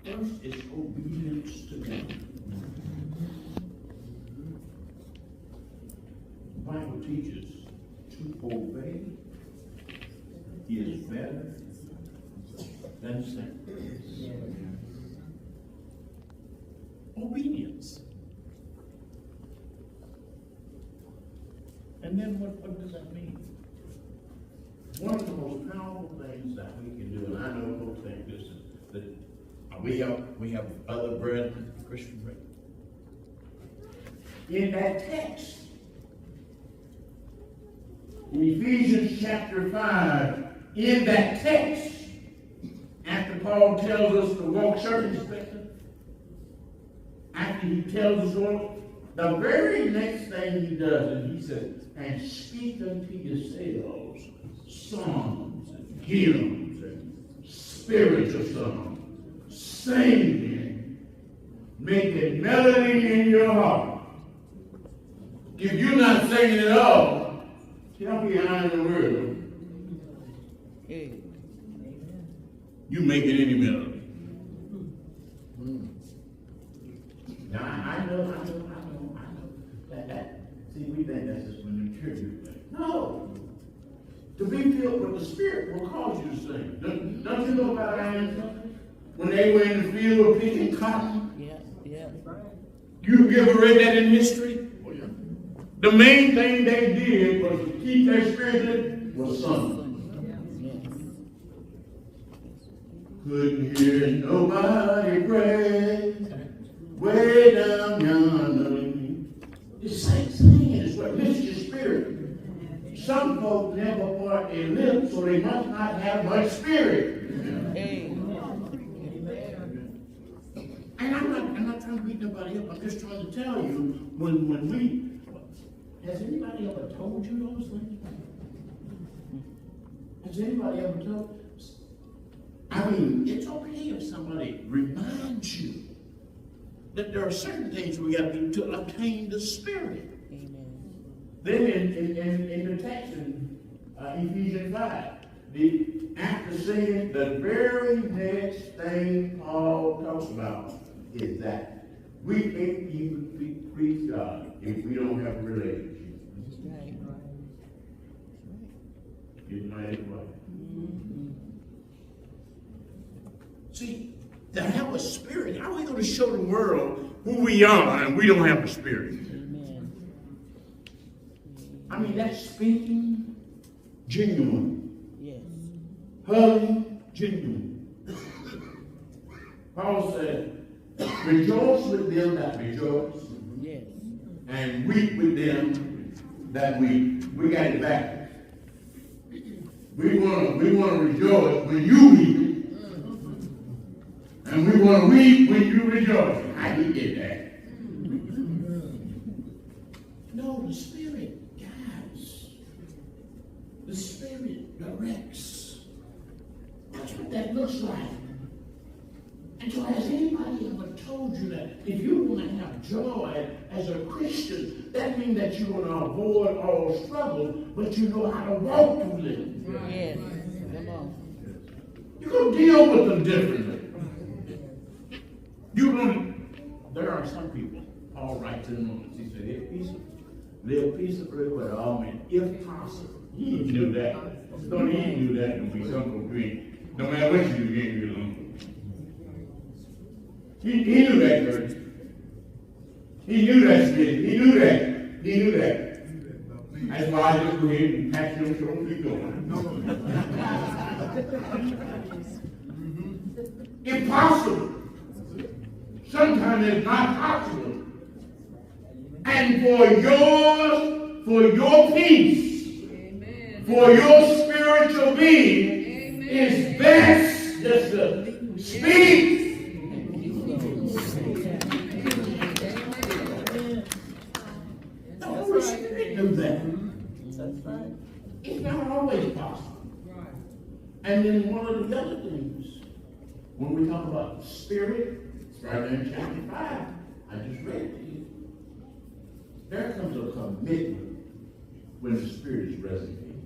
First is obedience to God. The Bible teaches to obey is better than sacrifice. Obedience. And then what does that mean? One of the most powerful things that we can do, and I know folks think this is that we have other brethren, Christian brethren. In that text, in Ephesians chapter 5, in that text, after Paul tells us to walk circumspectly, after he tells us all, the very next thing he does is he says, and speak unto yourselves songs and hymns and spiritual songs, singing, making melody in your heart. If you're not singing at all, tell me how in the world you making any melody. Now I know. That see, we think that's just when the church thing. No. To be filled with the Spirit will cause you to sing. Don't you know about Iron when they were in the field picking cotton? Yeah. You've ever read that in history? Oh, yeah. The main thing they did was to keep their spirit was sung. Couldn't hear nobody pray way down yonder. The same thing is what lifts your spirit. Some folk never part their lips, so they must not have much spirit. And I'm not trying to beat nobody up. I'm just trying to tell you, when we, has anybody ever told you those things? Has anybody ever told? I mean, it's okay if somebody reminds you that there are certain things we got to do to obtain the Spirit. Amen. Then in the text in Ephesians 5, after saying the very next thing Paul talks about is that we can't even please God if we don't have a relationship. Right. You might as well. See, to have a spirit, how are we going to show the world who we are and we don't have a spirit? Amen. I mean, that's speaking genuine. Yes. Hugging genuine. Paul said, rejoice with them that rejoice. Yes. And weep with them that weep. We got it back. We want to rejoice when you weep. And we want to weep when you rejoice. How do you get that? No, the Spirit guides. The Spirit directs. That's what that looks like. And so has anybody ever told you that if you want to have joy as a Christian, that means that you want to avoid all struggle, but you know how to walk through them? Yes. Come on. You're going to deal with them differently. There are some people, Paul writes in Romans, he said, live peaceably with all men, if possible. He knew that. Don't he knew that when we come to green. No matter what you do, you ain't get along. He knew that, Curtis. He knew that, Smith. He knew that. That's why I just go ahead and patch them so keep going. Impossible. Sometimes it's not possible. And for your peace, amen, for your spiritual being, amen, it's best just to speak. The Holy Spirit knew that. That's right. It's not always possible. And then one of the other things, when we talk about spirit, right in chapter 5, I just read it to you. There comes a commitment when the Spirit is resonating.